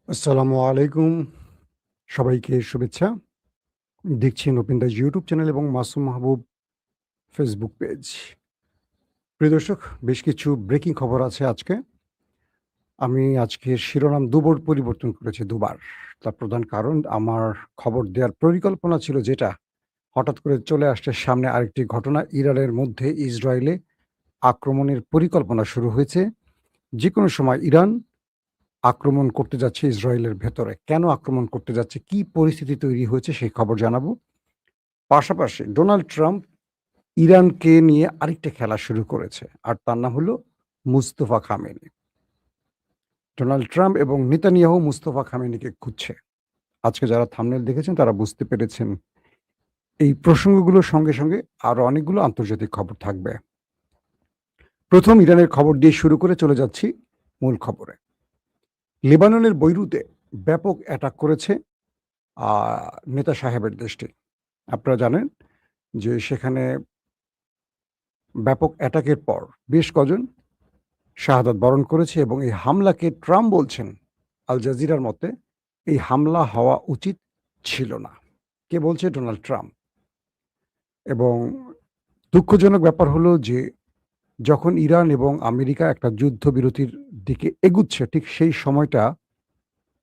আসসালামু আলাইকুম। সবাইকে শুভেচ্ছা। দেখছেন ওপেন দাস ইউটিউব চ্যানেল এবং মাসুম মাহবুব ফেসবুক পেজ। প্রিয় দর্শক, বেশ কিছু ব্রেকিং খবর আছে আজকে। আমি আজকের শিরোনাম দুবার পরিবর্তন করেছি, দুবার। তার প্রধান কারণ, আমার খবর দেওয়ার পরিকল্পনা ছিল যেটা, হঠাৎ করে চলে আসছে সামনে আরেকটি ঘটনা। ইরানের মধ্যে ইসরায়েলে আক্রমণের পরিকল্পনা শুরু হয়েছে। যেকোনো সময় ইরান আক্রমণ করতে যাচ্ছে ইসরায়েলের ভেতরে। কেন আক্রমণ করতে যাচ্ছে, কি পরিস্থিতি তৈরি হয়েছে সেই খবর জানাবো। পাশাপাশি ডোনাল্ড ট্রাম্প ইরানকে নিয়ে আরেকটা খেলা শুরু করেছে। আর তার নাম হলো মুস্তফা খামেনি। ডোনাল্ড ট্রাম্প এবং নেতানিয়াহু মুস্তফা খামেনিকে খুঁজছে। আজকে যারা থাম্বনেল দেখেছেন তারা বুঝতে পেরেছেন। এই প্রসঙ্গগুলোর সঙ্গে, সঙ্গে আরো অনেকগুলো আন্তর্জাতিক খবর থাকবে। প্রথম ইরানের খবর দিয়ে শুরু করে চলে যাচ্ছি মূল খবরে। লেবাননের বৈরুতে ব্যাপক অ্যাটাক করেছে আ নেতা সাহেবের দেশটি। আপনারা জানেন যে সেখানে ব্যাপক অ্যাটাকের পর বেশ কজন শাহাদাত বরণ করেছে এবং এই হামলাকে ট্রাম্প বলছেন, আল জাজিরার মতে, এই হামলা হওয়া উচিত ছিল না। কে বলছে? Donald Trump. এবং দুঃখজনক ব্যাপার হলো যে যখন ইরান এবং আমেরিকা একটা যুদ্ধবিরতির দিকে এগুচ্ছে, ঠিক সেই সময়টা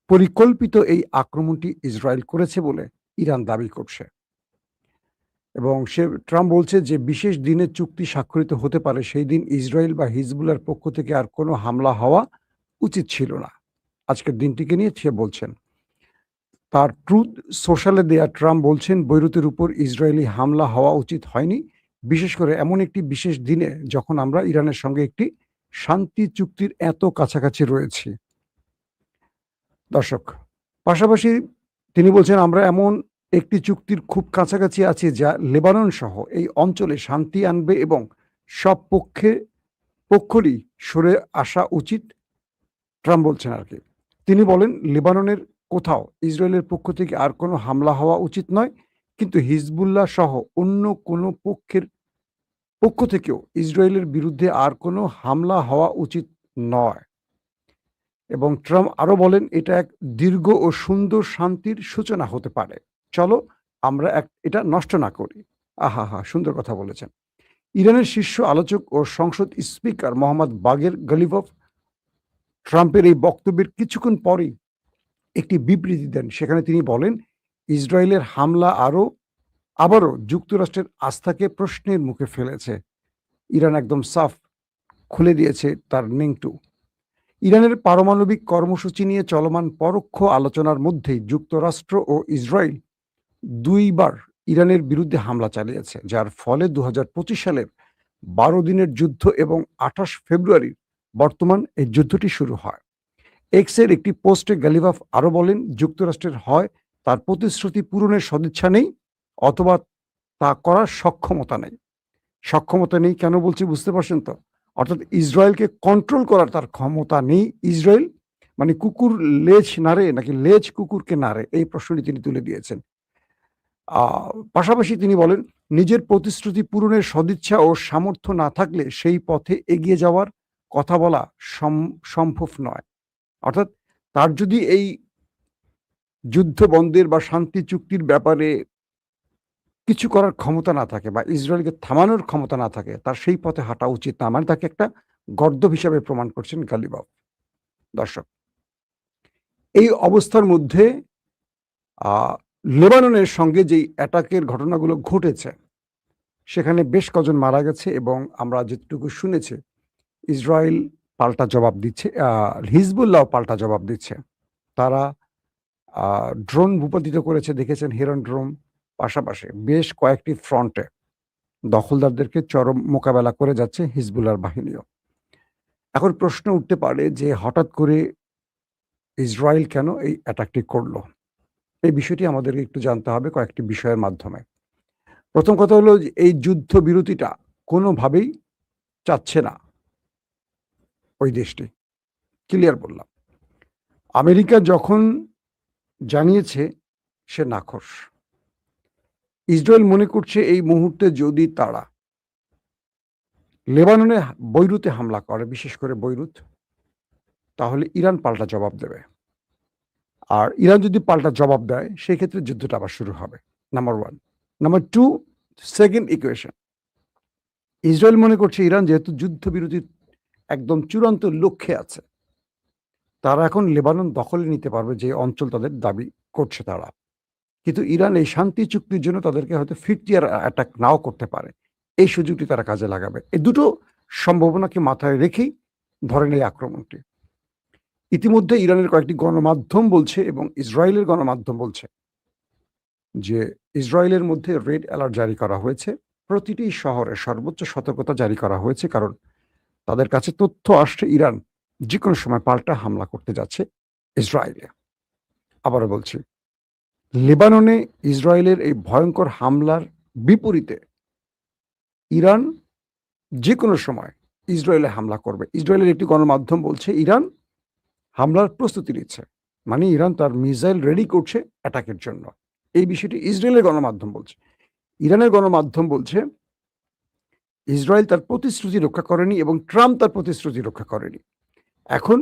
পরিকল্পিত এই আক্রমণটি ইসরায়েল করেছে বলে ইরান দাবি করছে। এবং ট্রাম্প বলছে যে বিশেষ দিনে চুক্তি স্বাক্ষরিত হতে পারে, সেই দিন ইসরায়েল বা হিজবুল্লাহর পক্ষ থেকে আর কোনো হামলা হওয়া উচিত ছিল না। আজকের দিনটিকে নিয়ে সে বলছেন। তার ট্রুথ সোশ্যালে দেয়া ট্রাম্প বলছেন, বৈরুতের উপর ইসরায়েলি হামলা হওয়া উচিত হয়নি, বিশেষ করে এমন একটি বিশেষ দিনে যখন আমরা ইরানের সঙ্গে একটি শান্তি চুক্তির এত কাছাকাছি রয়েছি। দর্শক, পাশাপাশি তিনি বলছেন, আমরা এমন একটি চুক্তির খুব কাছাকাছি আছি যা লেবানন সহ এই অঞ্চলে শান্তি আনবে এবং সব পক্ষরই সরে আসা উচিত, ট্রাম্প বলছেন আর কি। তিনি বলেন, লেবাননের কোথাও ইসরায়েলের পক্ষ থেকে আর কোনো হামলা হওয়া উচিত নয়, কিন্তু হিজবুল্লাহ সহ অন্য কোনো পক্ষ থেকেও ইসরায়েলের বিরুদ্ধে আর কোনো হামলা হওয়া উচিত নয়। এবং ট্রাম্প আরো বলেন, এটা এক দীর্ঘ ও সুন্দর শান্তির সূচনা হতে পারে। চলো আমরা এটা নষ্ট না করি। আহা! সুন্দর কথা বলেছেন। ইরানের শীর্ষ আলোচক ও সংসদ স্পিকার মোহাম্মদ বাগের গালিভভ ট্রাম্পের এই বক্তব্যের কিছুক্ষণ পরেই একটি বিবৃতি দেন। সেখানে তিনি বলেন, ইসরায়েলের হামলা আবারও যুক্তরাষ্ট্রের আস্থাকে প্রশ্নের মুখে ফেলেছে। ইরান একদম সাফ খুলে দিয়েছে তার নিংটু। ইরানের পারমাণবিক কর্মসূচি নিয়ে চলমান পরোক্ষ আলোচনার মধ্যেই যুক্তরাষ্ট্র ও ইসরায়েল দুইবার ইরানের বিরুদ্ধে হামলা চালিয়েছে, যার ফলে ২০২৫ সালের ১২ দিনের যুদ্ধ এবং ২৮ ফেব্রুয়ারি বর্তমান এই যুদ্ধটি শুরু হয়। এক্সের একটি পোস্টে গালিভাফ আরো বলেন, যুক্তরাষ্ট্রের হয় তার প্রতিশ্রুতি পূরণের সদিচ্ছা নেই, অথবা তা করার সক্ষমতা নেই। সক্ষমতা নেই কেন বলছি বুঝতে পারছেন তো? অর্থাৎ ইসরায়েলকে কন্ট্রোল করার তার ক্ষমতা নেই। ইসরায়েল মানে কুকুর লেজ নাড়ে নাকি লেজ কুকুরকে নাড়ে, এই প্রশ্নটি তিনি তুলে দিয়েছেন। পাশাপাশি তিনি বলেন, নিজের প্রতিশ্রুতি পূরণের সদিচ্ছা ও সামর্থ্য না থাকলে সেই পথে এগিয়ে যাওয়ার কথা বলা সম্ভব নয়। অর্থাৎ তার যদি এই যুদ্ধ বন্ধের বা শান্তি চুক্তির ব্যাপারে কিছু করার ক্ষমতা না থাকে বা ইসরায়েলকে থামানোর ক্ষমতা না থাকে, তার সেই পথে হাঁটা উচিত না। মানে তাকে একটা গর্দভ হিসাবে প্রমাণ করছেন গালিবাফ। দর্শক, এই অবস্থার মধ্যে আ লেবাননের সঙ্গে যেই অ্যাটাকের ঘটনাগুলো ঘটেছে, সেখানে বেশ কজন মারা গেছে এবং আমরা যেটুকু শুনেছি, ইসরায়েল পাল্টা জবাব দিচ্ছে, হিজবুল্লাহও পাল্টা জবাব দিচ্ছে। তারা আ ড্রোন ভূপাতিত করেছে, দেখেছেন, হেরন ড্রোন। পাশাপাশি বেশ কয়েকটি ফ্রন্টে দখলদারদেরকে চরম মোকাবেলা করে যাচ্ছে হিজবুল্লাহর বাহিনীও। এখন প্রশ্ন উঠতে পারে যে হঠাৎ করে ইসরায়েল কেন এই অ্যাটাকটি করলো? এই বিষয়টি আমাদেরকে একটু জানতে হবে কয়েকটি বিষয়ের মাধ্যমে। প্রথম কথা হলো যে এই যুদ্ধবিরতিটা কোনোভাবেই চাচ্ছে না ওই দেশটি। ক্লিয়ার বললাম। আমেরিকা যখন জানিয়েছে সে নাখোশ। ইসরায়েল মনে করছে এই মুহূর্তে যদি তারা লেবাননে বৈরুতে হামলা করে, বিশেষ করে বৈরুত, তাহলে ইরান পাল্টা জবাব দেবে। আর ইরান যদি পাল্টা জবাব দেয় সেই ক্ষেত্রে যুদ্ধটা আবার শুরু হবে। Number 1। Number 2, second equation. Israel মনে করছে ইরান যেহেতু যুদ্ধবিরতির একদম চূড়ান্ত লক্ষ্যে আছে, তারা এখন লেবানন দখলে নিতে পারবে যে অঞ্চল তাদের দাবি করছে তারা। কিন্তু ইরান এই শান্তি চুক্তির জন্য তাদেরকে হয়তো ফিরতি আর অ্যাটাক নাও করতে পারে। এই সুযোগটি তারা কাজে লাগাবে। এই দুটো সম্ভাবনাকে মাথায় রেখেই ধরেন এই আক্রমণটি। ইতিমধ্যে ইরানের কয়েকটি গণমাধ্যম বলছে এবং ইসরায়েলের গণমাধ্যম বলছে যে ইসরায়েলের মধ্যে রেড অ্যালার্ট জারি করা হয়েছে। প্রতিটি শহরে সর্বোচ্চ সতর্কতা জারি করা হয়েছে, কারণ তাদের কাছে তথ্য আসছে ইরান যে কোনো সময় পাল্টা হামলা করতে যাচ্ছে ইসরায়েলে। আবারও বলছি, লেবাননে ইসরায়েলের এই ভয়ঙ্কর হামলার বিপরীতে ইরান যে কোনো সময় ইসরায়েলে হামলা করবে। ইসরায়েলের একটি গণমাধ্যম বলছে ইরান হামলার প্রস্তুতি নিচ্ছে, মানে ইরান তার মিসাইল রেডি করছে অ্যাটাকের জন্য। এই বিষয়টি ইসরায়েলের গণমাধ্যম বলছে। ইরানের গণমাধ্যম বলছে ইসরায়েল তার প্রতিশ্রুতি রক্ষা করেনি এবং ট্রাম্প তার প্রতিশ্রুতি রক্ষা করেনি। এখন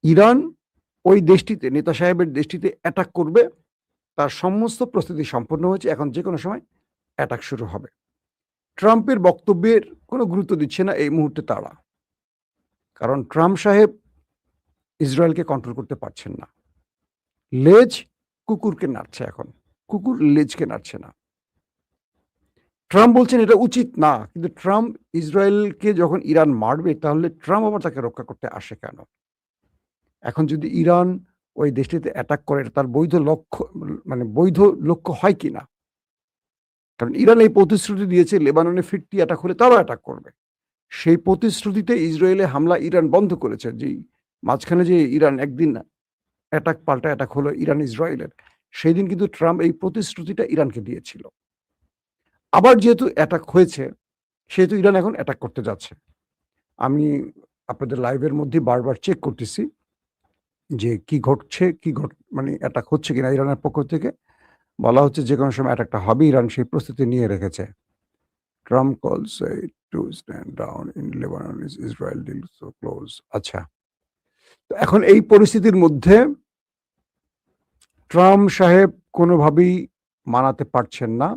ইরান ওই দেশটিতে, নেতা সাহেবের দেশটিতে অ্যাটাক করবে, তার সমস্ত প্রস্তুতি সম্পন্ন হয়েছে। এখন যে কোনো সময় অ্যাটাক শুরু হবে। ট্রাম্পের বক্তব্যের কোনো গুরুত্ব দিচ্ছে না এই মুহূর্তে তারা, কারণ ট্রাম্প সাহেব ইসরায়েলকে কন্ট্রোল করতে পারছেন না। লেজ কুকুরকে নাড়ছে, এখন কুকুর লেজকে নাড়ছে না। ট্রাম্প বলছেন এটা উচিত না, কিন্তু ট্রাম্প ইসরায়েলকে যখন ইরান মারবে তাহলে ট্রাম্প আবার তাকে রক্ষা করতে আসে কেন? এখন যদি ইরান ওই দেশটিতে অ্যাটাক করে, তার বৈধ লক্ষ্য, মানে বৈধ লক্ষ্য হয় কিনা? কারণ ইরান এই প্রতিশ্রুতি দিয়েছে লেবাননে ফিরতি অ্যাটাক হলে তারাও অ্যাটাক করবে। সেই প্রতিশ্রুতিতে ইসরায়েলে হামলা ইরান বন্ধ করেছে। যেই মাঝখানে যে ইরান একদিন অ্যাটাক পাল্টা অ্যাটাক হলো ইরান ইসরায়েলের, সেই দিন কিন্তু ট্রাম্প এই প্রতিশ্রুতিটা ইরানকে দিয়েছিল। আবার যেহেতু অ্যাটাক হয়েছে, সেহেতু ইরান এখন অ্যাটাক করতে যাচ্ছে। আমি আপনাদের লাইভের মধ্যে বারবার চেক করতেছি যে কি ঘটছে, মানে অ্যাটাক হচ্ছে কিনা। ইরানের পক্ষ থেকে বলা হচ্ছে যে কোনো সময় অ্যাটাকটা হবে, ইরান সেই প্রস্তুতি নিয়ে রেখেছে। Trump calls to stand down in Lebanon is Israel deal so close. আচ্ছা, তো এখন এই পরিস্থিতির মধ্যে ট্রাম্প সাহেব কোনোভাবেই মানাতে পারছেন না।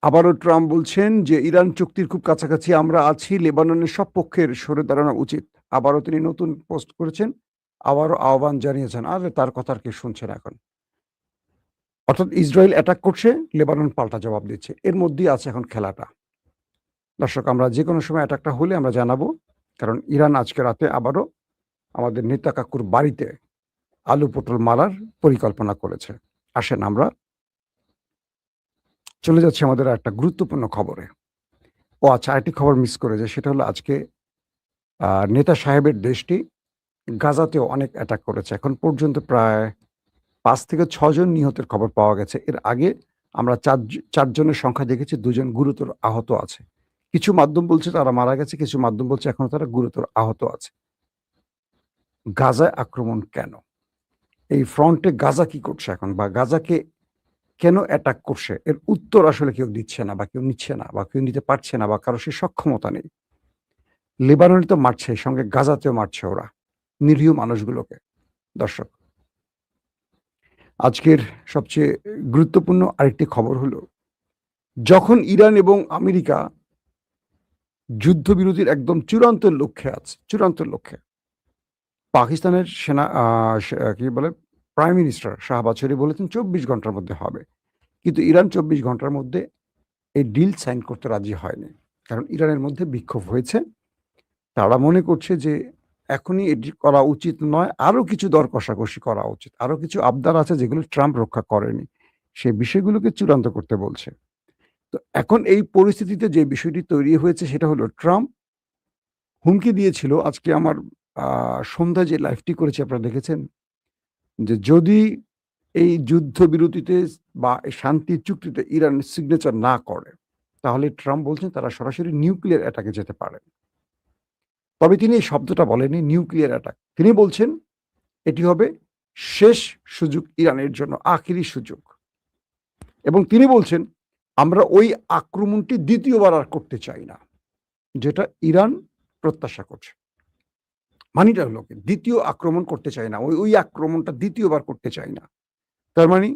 আবারও ট্রাম্প বলছেন যে ইরান চুক্তির খুব কাছাকাছি আমরা আছি, লেবাননের সব পক্ষের সরে দাঁড়ানো উচিত। আবারও তিনি নতুন পোস্ট করেছেন, আবারও আহ্বান জানিয়েছেন। আর তার কথা কে শুনছেন এখন? অর্থাৎ ইসরায়েল অ্যাটাক করছে, লেবানন পাল্টা জবাব দিচ্ছে। এর মধ্যেই আছে এখন খেলাটা। দর্শক, আমরা যে কোনো সময় অ্যাটাকটা হলে আমরা জানাবো, কারণ ইরান আজকে রাতে আবারও আমাদের নেতা কাকুর বাড়িতে আলু পটল মারার পরিকল্পনা করেছে। আসেন আমরা চলে যাচ্ছি আমাদের একটা গুরুত্বপূর্ণ খবরে। ও আচ্ছা, আরেকটি খবর মিস করে যায়, সেটা হলো আজকে নেতা সাহেবের দেশটি গাজাতেও অনেক অ্যাটাক করেছে। এখন পর্যন্ত প্রায় ৫ থেকে ৬ জন নিহতের খবর পাওয়া গেছে। এর আগে আমরা ৪ জনের সংখ্যা দেখেছি, ২ জন গুরুতর আহত আছে। কিছু মাধ্যম বলছে তারা মারা গেছে, কিছু মাধ্যম বলছে এখনো তারা গুরুতর আহত আছে। গাজায় আক্রমণ কেন? এই ফ্রন্টে গাজা কি করছে এখন, বা গাজাকে কেন অ্যাটাক করছে? এর উত্তর আসলে কেউ দিচ্ছে না, বা কেউ নিচ্ছে না, বা কেউ নিতে পারছে না, বা কারো সে সক্ষমতা নেই। লেবাননে তো মারছে, সঙ্গে গাজাতেও মারছে ওরা নিরীহ মানুষগুলোকে। দর্শক, আজকের সবচেয়ে গুরুত্বপূর্ণ আরেকটি খবর হলো, যখন ইরান এবং আমেরিকা যুদ্ধবিরতির একদম চূড়ান্ত লক্ষ্যে, পাকিস্তানের সেনা কি বলে প্রাইম মিনিস্টার শাহবাজ শরীফ বলেছেন ২৪ ঘন্টার মধ্যে হবে, কিন্তু ইরান ২৪ ঘন্টার মধ্যে এই ডিল সাইন করতে রাজি হয়নি। কারণ ইরানের মধ্যে বিক্ষোভ হয়েছে। তারা মনে করছে যে এখনই এটি করা উচিত নয়, আরো কিছু দর কষাকষি করা উচিত। আরো কিছু আবদার আছে যেগুলো ট্রাম্প রক্ষা করেনি, সেই বিষয়গুলোকে চূড়ান্ত করতে বলছে। তো এখন এই পরিস্থিতিতে যে বিষয়টি তৈরি হয়েছে সেটা হলো, ট্রাম্প হুমকি দিয়েছিল, আজকে আমার সন্ধ্যায় যে লাইভটি করেছি আপনারা দেখেছেন, যে যদি এই যুদ্ধবিরতিতে বা এই শান্তি চুক্তিতে ইরান সিগনেচার না করে, তাহলে ট্রাম্প বলছেন তারা সরাসরি নিউক্লিয়ার অ্যাটাকে যেতে পারে। তবে তিনি এই শব্দটা বলেননি নিউক্লিয়ার অ্যাটাক। তিনি বলছেন এটি হবে শেষ সুযোগ ইরানের জন্য, আখেরি সুযোগ। এবং তিনি বলছেন আমরা ওই আক্রমণটি দ্বিতীয়বার আর করতে চাই না, যেটা ইরান প্রত্যাশা করছে। মানিটা হলো কি, দ্বিতীয় আক্রমণ করতে চায় না, ওই আক্রমণটা দ্বিতীয়বার করতে চায় না। তার মানে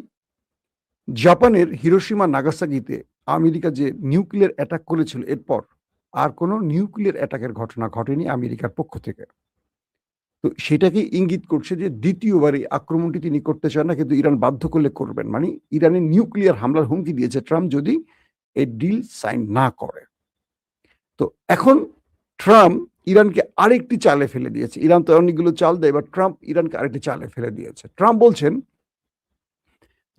জাপানের হিরোশিমা নাগাসাকিতে আমেরিকা যে নিউক্লিয়ার অ্যাটাক করেছিল এরপর আর কোনো নিউক্লিয়ার অ্যাটাকের ঘটনা ঘটেনি আমেরিকার পক্ষ থেকে। তো সেটাকে ইঙ্গিত করছে যে দ্বিতীয়বার এই আক্রমণটি তিনি করতে চান না, কিন্তু ইরান বাধ্য করলে করবেন। মানে ইরানের নিউক্লিয়ার হামলার হুমকি দিয়েছে ট্রাম্প যদি এই ডিল সাইন না করে। তো এখন ট্রাম্প ইরানকে আরেকটি চালে ফেলে দিয়েছে। ইরান তো অনেকগুলো চাল দেয়, এবার ট্রাম্প ইরানকে আরেকটি চালে ফেলে দিয়েছে। ট্রাম্প বলছেন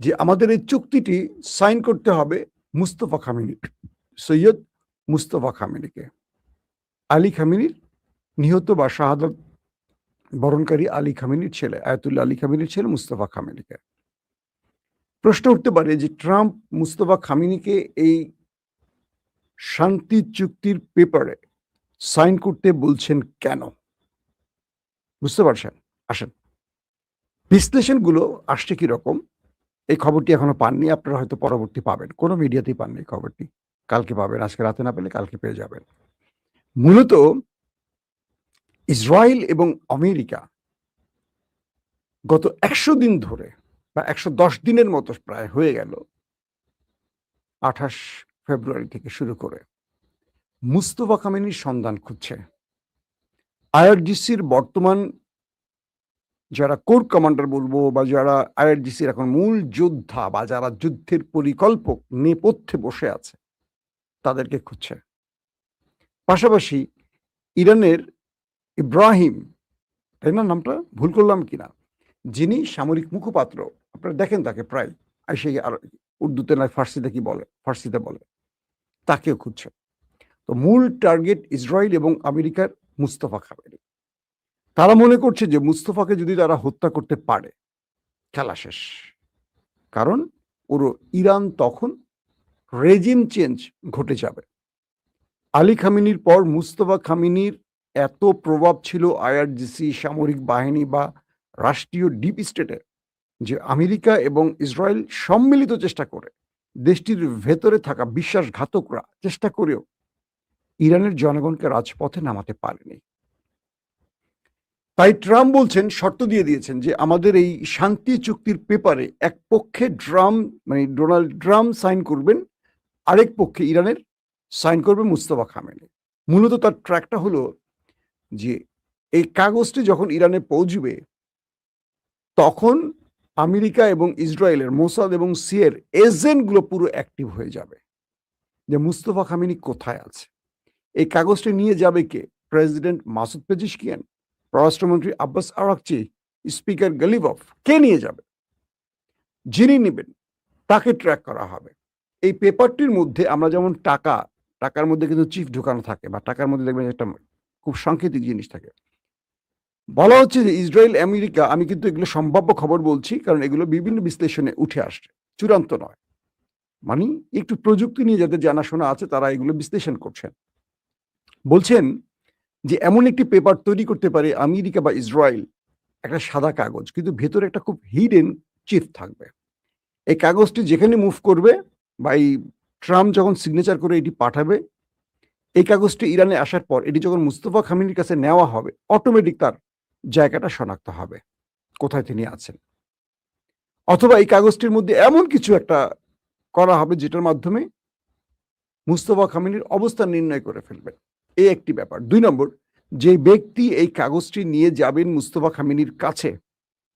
যে আমাদের এই চুক্তিটি সাইন করতে হবে মুস্তফা খামেনি, সৈয়দ মুস্তফা খামেনিকে, আলী খামেনির নিহত বা শাহাদাত বরণকারী আলী খামেনির ছেলে, আয়াতুল্লাহ আলী খামেনির ছেলে মুস্তফা খামেনিকে। প্রশ্ন উঠতে পারে যে ট্রাম্প মুস্তফা খামেনিকে এই শান্তি চুক্তির পেপারে সাইন করতে বলছেন কেন? বুঝতে পারছেন? আসেন, বিশ্লেষণগুলো আসছে কিরকম, এই খবরটি এখনো পাননি, আপনারা হয়তো পরবর্তী পাবেন, কোনো মিডিয়াতেই পাননি এই খবরটি, কালকে পাবেন, আজকে রাতে না পেলে কালকে পেয়ে যাবেন। মূলত ইসরায়েল এবং আমেরিকা গত ১০০ দিন ধরে বা ১১০ দিনের মতো প্রায় হয়ে গেল, ২৮ ফেব্রুয়ারি থেকে শুরু করে মুস্তফা খামেনির সন্ধান খুঁজছে। আইআরজিসির বর্তমান যারা কোর কমান্ডার বলবো বা যারা আইআরজিসির এখন মূল যোদ্ধা বা যারা যুদ্ধের পরিকল্পক নেপথ্যে বসে আছে তাদেরকে খুঁজছে। পাশাপাশি ইরানের ইব্রাহিম, তাই না নামটা ভুল করলাম কিনা, যিনি সামরিক মুখপাত্র, আপনারা দেখেন তাকে প্রায়, সে আর উর্দুতে নয় ফার্সিতে কি বলে, ফার্সিতে বলে, তাকেও খুঁজছে। তো মূল টার্গেট ইসরায়েল এবং আমেরিকার মুস্তফা খামেনি। তারা মনে করছে যে মুস্তফাকে যদি তারা হত্যা করতে পারে খেলা শেষ, কারণ পুরো ইরান তখন রেজিম চেঞ্জ ঘটে যাবে। আলী খামেনির পর মুস্তফা খামেনির এত প্রভাব ছিল আইআরজিসি, সামরিক বাহিনী বা রাষ্ট্রীয় ডিপ স্টেটে, যে আমেরিকা এবং ইসরায়েল সম্মিলিত চেষ্টা করে দেশটির ভেতরে থাকা বিশ্বাসঘাতকরা চেষ্টা করেও ইরানের জনগণকে রাজপথে নামাতে পারেনি। তাই ট্রাম্প বলছেন, শর্ত দিয়ে দিয়েছেন যে আমাদের এই শান্তি চুক্তির পেপারে এক পক্ষে ডোনাল্ড ট্রাম্প সাইন করবেন, আরেক পক্ষে ইরানের সাইন করবে মুস্তফা খামেনি। মূলত তার ট্র্যাকটা হলো যে এই কাগজটি যখন ইরানে পৌঁছবে তখন আমেরিকা এবং ইসরায়েলের মোসাদ এবং সিয়ের এজেন্টগুলো পুরো অ্যাক্টিভ হয়ে যাবে যে মুস্তফা খামেনি কোথায় আছে। এই কাগজটি নিয়ে যাবে কে? প্রেসিডেন্ট মাসুদ পেজিশকিয়ান, পররাষ্ট্রমন্ত্রী আব্বাস আরাকচি, স্পিকার গালিভফ, কে নিয়ে যাবে? যিনি নেবেন তাকে ট্র্যাক করা হবে। এই পেপারটির মধ্যে আমরা যেমন টাকার মধ্যে কিন্তু চিফ ঢুকানো থাকে, বা টাকার মধ্যে দেখবেন একটা খুব সাংকেতিক জিনিস থাকে। বলা হচ্ছে যে ইসরায়েল আমেরিকা, আমি কিন্তু এগুলো সম্ভাব্য খবর বলছি কারণ এগুলো বিভিন্ন বিশ্লেষণে উঠে আসছে, চূড়ান্ত নয়, মানে একটু প্রযুক্তি নিয়ে যাদের জানাশোনা আছে তারা এগুলো বিশ্লেষণ করছেন। বলছেন যে এমন একটি পেপার তৈরি করতে পারে আমেরিকা বা ইসরায়েল, একটা সাদা কাগজ কিন্তু ভেতরে একটা খুব হিডেন চিপ থাকবে। এই কাগজটি যেখানে মুভ করবে বা এই ট্রাম্প যখন সিগনেচার করে এটি পাঠাবে, এই কাগজটি ইরানে আসার পর এটি যখন মুস্তফা খামেনির কাছে নেওয়া হবে অটোমেটিক তার জায়গাটা শনাক্ত হবে কোথায় তিনি আছেন। অথবা এই কাগজটির মধ্যে এমন কিছু একটা করা হবে যেটার মাধ্যমে মুস্তফা খামেনির অবস্থান নির্ণয় করে ফেলবেন, এই একটি ব্যাপার। ২ নম্বর, যে ব্যক্তি এই কাগজটি নিয়ে যাবেন মুস্তফা খামেনির কাছে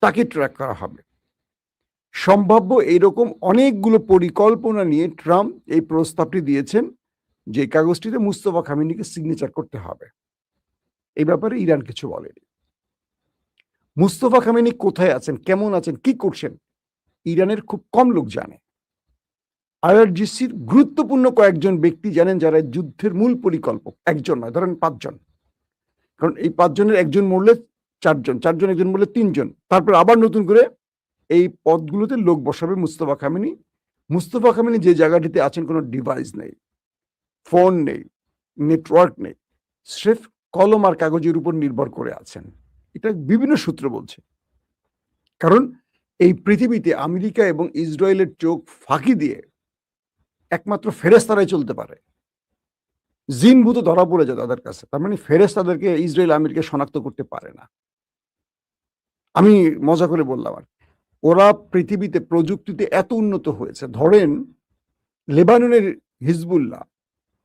তাকে ট্র্যাক করা হবে। সম্ভাব্য এইরকম অনেকগুলো পরিকল্পনা নিয়ে ট্রাম্প এই প্রস্তাবটি দিয়েছেন যে কাগজটিতে মুস্তফা খামেনিকে সিগনেচার করতে হবে। এই ব্যাপারে ইরান কিছু বলেনি। মুস্তফা খামেনি কোথায় আছেন, কেমন আছেন, কি করছেন, ইরানের খুব কম লোক জানে। আইআরজিসির গুরুত্বপূর্ণ কয়েকজন ব্যক্তি জানেন যারা যুদ্ধের মূল পরিকল্পক, একজন নয়, ধরেন ৫ জন, কারণ এই ৫ জনের একজন মরলে ৪ জন, ৪ জন একজন মরলে ৩ জন, তারপর আবার নতুন করে এই পদগুলোতে লোক বসাবে মুস্তফা খামেনি। মুস্তফা খামেনি যে জায়গাটিতে আছেন কোনো ডিভাইস নেই, ফোন নেই, নেটওয়ার্ক নেই, স্রেফ কলম আর কাগজের উপর নির্ভর করে আছেন, এটা বিভিন্ন সূত্র বলছে। কারণ এই পৃথিবীতে আমেরিকা এবং ইসরায়েলের চোখ ফাঁকি দিয়ে একমাত্র ফেরেশতারাই চলতে পারে, জিনভূত ধরা পড়ে যায় তাদের কাছে। তার মানে ফেরেশতাদেরকে ইসরায়েল আমিরকে শনাক্ত করতে পারে না। আমি মজা করে বললাম আর। ওরা পৃথিবীতে প্রযুক্তিতে এত উন্নত হয়েছে। ধরেন লেবাননের হিজবুল্লাহ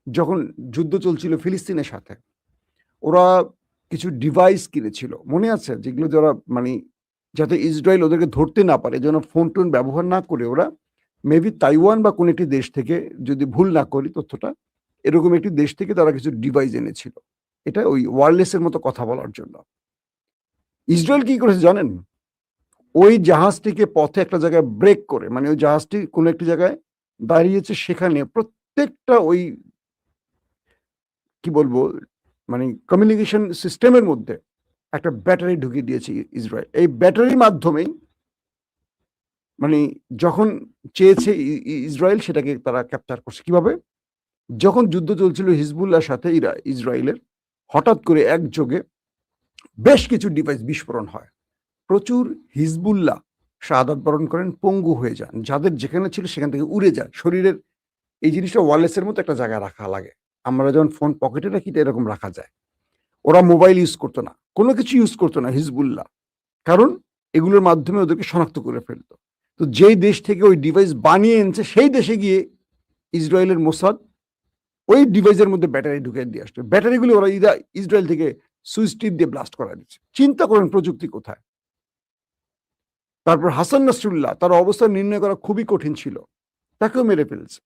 যখন যুদ্ধ চলছিল ফিলিস্তিনের সাথে, ওরা কিছু ডিভাইস কিনেছিল। মনে আছে? যেগুলো যারা মানে যাতে ইসরায়েল ওদেরকে ধরতে না পারে, যেন ফোন-টোন ব্যবহার না করে ওরা মেবি তাইওয়ান বা কোনো একটি দেশ থেকে, যদি ভুল না করি তথ্যটা, এরকম একটি দেশ থেকে তারা কিছু ডিভাইস এনেছিল। এটা ওই ওয়্যারলেস এর মতো কথা বলার জন্য। ইসরায়েল কি করেছে জানেন? ওই জাহাজটিকে পথে একটা জায়গায় ব্রেক করে, মানে ওই জাহাজটি কোনো একটি জায়গায় দাঁড়িয়েছে, সেখানে প্রত্যেকটা ওই কি বলবো, মানে কমিউনিকেশন সিস্টেমের মধ্যে একটা ব্যাটারি ঢুকিয়ে দিয়েছে ইসরায়েল। এই ব্যাটারির মাধ্যমেই মানে যখন চেয়েছে ইসরায়েল সেটাকে তারা ক্যাপচার করছে। কিভাবে? যখন যুদ্ধ চলছিল হিজবুল্লাহর সাথে ইসরায়েলের, হঠাৎ করে একযোগে বেশ কিছু ডিভাইস বিস্ফোরণ হয়। প্রচুর হিজবুল্লাহ শাহাদাত বরণ করেন, পঙ্গু হয়ে যান। যাদের যেখানে ছিল সেখান থেকে উড়ে যায়। শরীরের এই জিনিসটা ওয়্যারলেসের মতো একটা জায়গায় রাখা লাগে। আমরা যেমন ফোন পকেটে রাখি এরকম রাখা যায়। ওরা মোবাইল ইউজ করতো না, কোনো কিছু ইউজ করতো না হিজবুল্লাহ। কারণ এগুলোর মাধ্যমে ওদেরকে শনাক্ত করে ফেলতো। তো যেই দেশ থেকে ওই ডিভাইস বানিয়ে এনেছে সেই দেশে গিয়ে ইসরায়েলের মোসাদ ওই ডিভাইসের মধ্যে ব্যাটারি ঢুকিয়ে দিয়ে আসতো। ব্যাটারিগুলো ওরা ইসরায়েল থেকে সুইচ টিপ দিয়ে ব্লাস্ট করা দিচ্ছে। চিন্তা করেন প্রযুক্তি কোথায়। তারপর হাসান নাসরুল্লাহ, তার অবস্থান নির্ণয় করা খুবই কঠিন ছিল, তাকেও মেরে ফেলছে।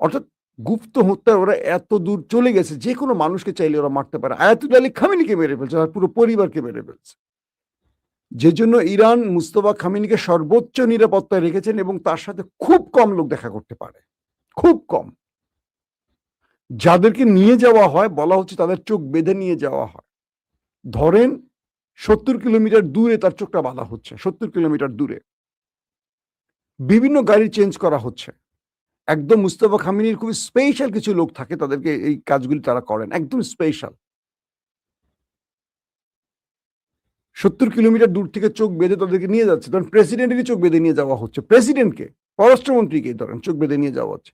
অর্থাৎ গুপ্ত হত্যার ওরা এত দূর চলে গেছে, যে কোনো মানুষকে চাইলে ওরা মারতে পারে। আয়াতুল্লাহ আলী খামেনিকে মেরে ফেলছে, আর পুরো পরিবারকে মেরে ফেলছে। যে জন্য ইরান মুস্তফা খামেনিকে সর্বোচ্চ নিরাপত্তায় রেখেছেন এবং তার সাথে খুব কম লোক দেখা করতে পারে, খুব কম। যাদেরকে নিয়ে যাওয়া হয় বলা হচ্ছে তাদের চোখ বেঁধে নিয়ে যাওয়া হয়। ধরেন 70 কিলোমিটার দূরে তার চোখটা বাঁধা হচ্ছে, 70 কিলোমিটার দূরে। বিভিন্ন গাড়ি চেঞ্জ করা হচ্ছে। একদম মুস্তফা খামেনির খুবই স্পেশাল কিছু লোক থাকে, তাদেরকে এই কাজগুলি তারা করেন, একদম স্পেশাল। 70 কিলোমিটার দূর থেকে চোখ বেঁধে তাদেরকে নিয়ে যাচ্ছে। ধরেন প্রেসিডেন্টেরই চোখ বেঁধে নিয়ে যাওয়া হচ্ছে, প্রেসিডেন্টকে, পররাষ্ট্রমন্ত্রীকে ধরেন চোখ বেঁধে নিয়ে যাওয়া হচ্ছে।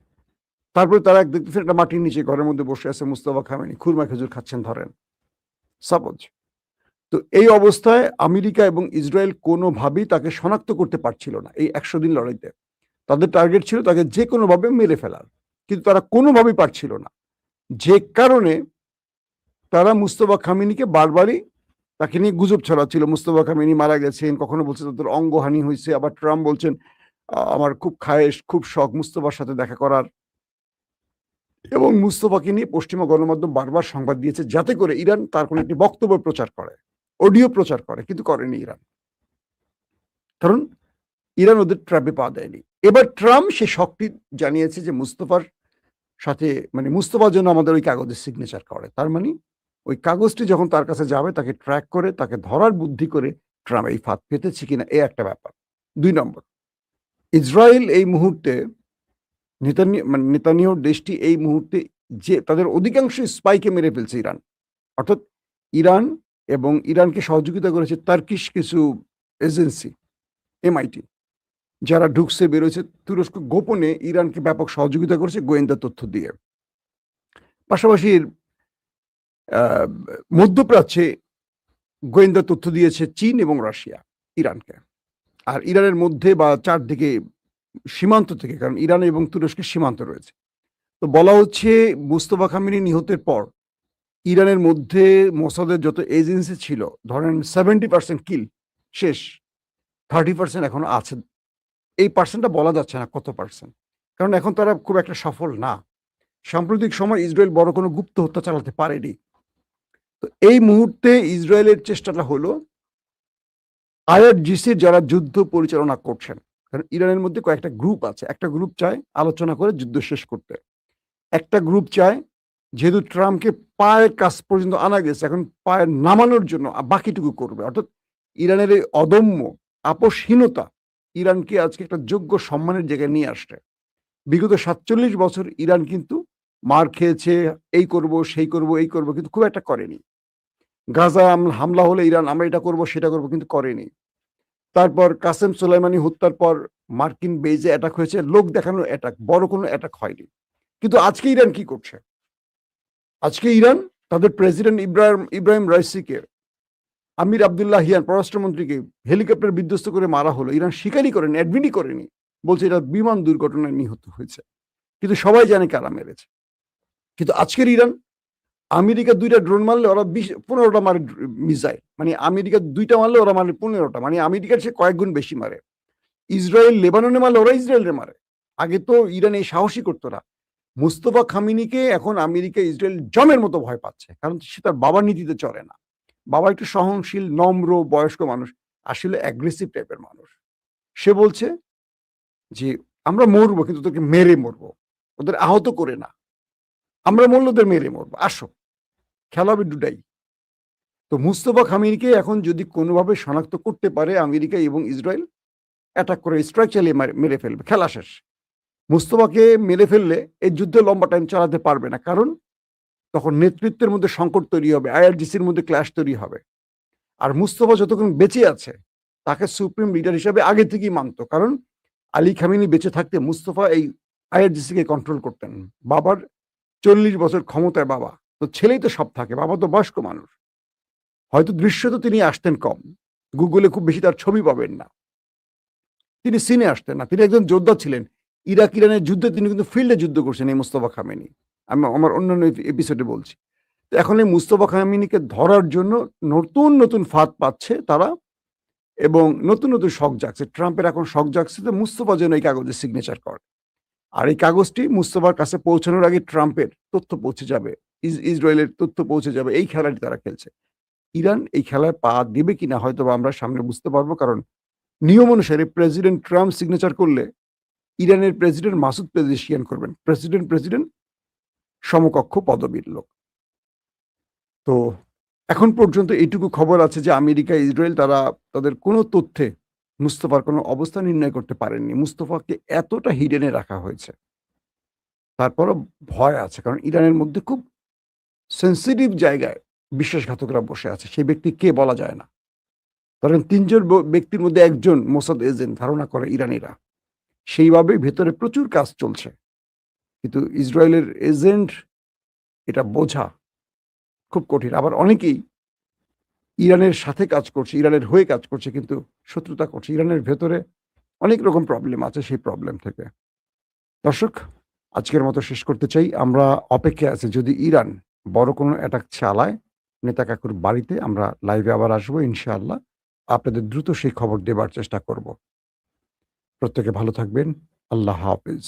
তারপরে তারা দেখতেছেন একটা মাটির নিচে ঘরের মধ্যে বসে আছে মুস্তফা খামেনি, খুরমা খেজুর খাচ্ছেন ধরেন, সাপোজ। তো এই অবস্থায় আমেরিকা এবং ইসরায়েল কোনোভাবেই তাকে শনাক্ত করতে পারছিল না এই 100 দিন লড়াইতে। তাদের টার্গেট ছিল তাকে যে কোনোভাবে মেরে ফেলার, কিন্তু তারা কোনোভাবেই পারছিল না। যে কারণে তারা মুস্তফা খামেনিকে বারবারই তাকে নিয়ে গুজব ছড়াচ্ছিল, মুস্তফা খামেনি মারা গেছেন, কখনো বলছে তাদের অঙ্গহানি হয়েছে, আবার ট্রাম্প বলছেন আমার খুব খায়েশ, খুব শখ মুস্তফার সাথে দেখা করার। এবং মুস্তফাকে নিয়ে পশ্চিমা গণমাধ্যম বারবার সংবাদ দিয়েছে যাতে করে ইরান তার কোনো একটি বক্তব্য প্রচার করে, অডিও প্রচার করে, কিন্তু করেনি ইরান। কারণ ইরান ওদের ট্র্যাপে পা দেয়নি। এবার ট্রাম্প সে শখটি জানিয়েছে যে মুস্তফার সাথে, মানে মুস্তফার জন্য আমাদের ওই কাগজে সিগনেচার করে। তার মানে ওই কাগজটি যখন তার কাছে যাবে তাকে ট্র্যাক করে, তাকে ধরার বুদ্ধি করে ট্রাম্প এই ফাঁদ পেতেছে কিনা, এই একটা ব্যাপার। 2 নম্বর, ইসরায়েল এই মুহূর্তে নেতানিয়াহুর দেশটি এই মুহূর্তে যে তাদের অধিকাংশ স্পাইকে মেরে ফেলছে ইরান। অর্থাৎ ইরান এবং ইরানকে সহযোগিতা করেছে তার্কিশ কিছু এজেন্সি, এমআইটি, যারা ঢুকছে বেরোচ্ছে। তুরস্ক গোপনে ইরানকে ব্যাপক সহযোগিতা করেছে গোয়েন্দা তথ্য দিয়ে। পাশাপাশি মধ্যপ্রাচ্যে গোয়েন্দা তথ্য দিয়েছে চীন এবং রাশিয়া ইরানকে। আর ইরানের মধ্যে বা চারদিকে সীমান্ত থেকে, কারণ ইরান এবং তুরস্কের সীমান্ত রয়েছে, তো বলা হচ্ছে মুস্তফা খামেনি নিহতের পর ইরানের মধ্যে মোসাদের যত এজেন্সি ছিল, ধরেন 70% কিল শেষ, 30% এখনো আছে। এই পার্সেন্টটা বলা যাচ্ছে না কত পার্সেন্ট, কারণ এখন তারা খুব একটা সফল না। সাম্প্রতিক সময় ইসরায়েল বড় কোনো গুপ্ত হত্যা চালাতে পারেনি। তো এই মুহূর্তে ইসরায়েলের চেষ্টাটা হলো আইআরজিসির যারা যুদ্ধ পরিচালনা করছেন, কারণ ইরানের মধ্যে কয়েকটা গ্রুপ আছে। একটা গ্রুপ চায় আলোচনা করে যুদ্ধ শেষ করতে, একটা গ্রুপ চায় যেহেতু ট্রাম্পকে পায়ের কাছ পর্যন্ত আনা গেছে, এখন পায়ের নামানোর জন্য বাকিটুকু করবে। অর্থাৎ ইরানের এই অদম্য আপোষহীনতা ইরানকে আজকে একটা যোগ্য সম্মানের জায়গায় নিয়ে আসছে। বিগত 47 বছর ইরান কিন্তু মার খেয়েছে, এই করব সেই করব এই করব, কিন্তু খুব একটা করেনি। গাজা হামলা হলে ইরান আমরা এটা করব সেটা করব, কিন্তু করেনি। তারপর কাসেম সোলাইমানি হত্যার পর মার্কিন বেজে অ্যাটাক হয়েছে, লোক দেখানোর অ্যাটাক, বড় কোনো অ্যাটাক হয়নি। কিন্তু আজকে ইরান কি করছে? আজকে ইরান তাদের প্রেসিডেন্ট ইব্রাহিম রাইসিকে, আমির আবদুল্লাহিয়ান পররাষ্ট্রমন্ত্রীকে হেলিকপ্টার বিধ্বস্ত করে মারা হলো। ইরান স্বীকারই করেনি, অ্যাডমিটই করেনি, বলছে এটা বিমান দুর্ঘটনায় নিহত হয়েছে। কিন্তু সবাই জানে কারা মেরেছে। কিন্তু আজকের ইরান আমেরিকা 2টা ড্রোন মারলে ওরা 15টা মারে মিসাইল, মানে আমেরিকা 2টা মারলে ওরা মারে 15টা, মানে আমেরিকার সে কয়েক গুণ বেশি মারে। ইসরায়েল লেবাননে মারলে ওরা ইসরায়েলের মারে। আগে তো ইরান এই সাহসী করতো না। মুস্তফা খামিনিকে এখন আমেরিকা ইসরায়েল জমের মতো ভয় পাচ্ছে, কারণ সে তার বাবার নীতিতে চলে না। বাবা একটু সহনশীল, নম্র, বয়স্ক মানুষ, আসলে অ্যাগ্রেসিভ টাইপের মানুষ। সে বলছে যে আমরা মরবো, কিন্তু তোকে মেরে মরবো, ওদের আহত করে না। আমরা মরলে ওদের মেরে মরবো, আসো খেলা হবে ডুডাই। তো মুস্তফা খামিনিকে এখন যদি কোনোভাবে শনাক্ত করতে পারে আমেরিকা এবং ইসরায়েল, অ্যাটাক করে স্ট্রাইক চালিয়ে মেরে ফেলবে, খেলা শেষ। মুস্তফাকে মেরে ফেললে এই যুদ্ধ লম্বা টাইম চালাতে পারবে না, কারণ তখন নেতৃত্বের মধ্যে সংকট তৈরি হবে, আইআরজিসির মধ্যে ক্ল্যাশ তৈরি হবে। আর মুস্তফা যতক্ষণ বেঁচে আছে তাকে সুপ্রিম লিডার হিসাবে আগে থেকেই মানত, কারণ আলী খামিনি বেঁচে থাকতে মুস্তফা এই আইআরজিসিকে কন্ট্রোল করতেন। বাবার 40 বছর ক্ষমতায়, বাবা তো ছেলেই তো সব থাকে, বাবা তো বয়স্ক মানুষ। হয়তো দৃশ্য তো তিনি আসতেন কম, গুগলে খুব বেশি তার ছবি পাবেন না, তিনি সিনে আসতেন না। তিনি একজন যোদ্ধা ছিলেন, ইরাক ইরানের যুদ্ধে তিনি কিন্তু ফিল্ডে যুদ্ধ করছেন এই মুস্তফা খামেনি। আমি আমার অন্যান্য এপিসোডে বলছি। তো এখন এই মুস্তফা খামেনিকে ধরার জন্য নতুন নতুন ফাঁদ পাচ্ছে তারা, এবং নতুন নতুন শখ জাগছে। ট্রাম্পের এখন শখ জাগছে যে মুস্তফা যেন এই কাগজে সিগনেচার করে, আর এই কাগজটি মুস্তফার কাছে পৌঁছানোর আগে ট্রাম্পের তথ্য পৌঁছে যাবে, ইসরায়েলের তথ্য পৌঁছে যাবে। এই খেলাটি তারা খেলছে। ইরান এই খেলায় পা দেবে কিনা হয়তো আমরা সামনে বুঝতে পারবো, কারণ নিয়ম অনুসারে প্রেসিডেন্ট ট্রাম্প সিগনেচার করলে ইরানের প্রেসিডেন্ট মাসুদ পেজেশকিয়ান করবেন, প্রেসিডেন্ট সমকক্ষ পদবীর লোক। তো এখন পর্যন্ত এইটুকু খবর আছে যে আমেরিকা ইসরায়েল তারা তাদের কোনো তথ্যে মুস্তফার কোনো অবস্থা নির্ণয় করতে পারেননি। মুস্তফাকে এতটা হিডেনে রাখা হয়েছে, তারপরও ভয় আছে, কারণ ইরানের মধ্যে খুব সেন্সিটিভ জায়গায় বিশ্বাসঘাতকরা বসে আছে। সেই ব্যক্তি কে বলা যায় না। ধরেন 3 জন ব্যক্তির মধ্যে একজন মোসাদ এজেন্ট ধারণা করে ইরানিরা, সেইভাবে ভেতরে প্রচুর কাজ চলছে। কিন্তু ইসরায়েলের এজেন্ট এটা বোঝা খুব কঠিন। আবার অনেকেই ইরানের সাথে কাজ করছে, ইরানের হয়ে কাজ করছে, কিন্তু শত্রুতা করছে। ইরানের ভেতরে অনেক রকম প্রবলেম আছে, সেই প্রবলেম থেকে। দর্শক, আজকের মতো শেষ করতে চাই। আমরা অপেক্ষায় আছি, যদি ইরান বড় কোনো অ্যাটাক চালায় নেতা কাকুর বাড়িতে, আমরা লাইভে আবার আসবো ইনশাআল্লাহ। আপনাদের দ্রুত সেই খবর দেবার চেষ্টা করব। প্রত্যেকে ভালো থাকবেন। আল্লাহ হাফেজ।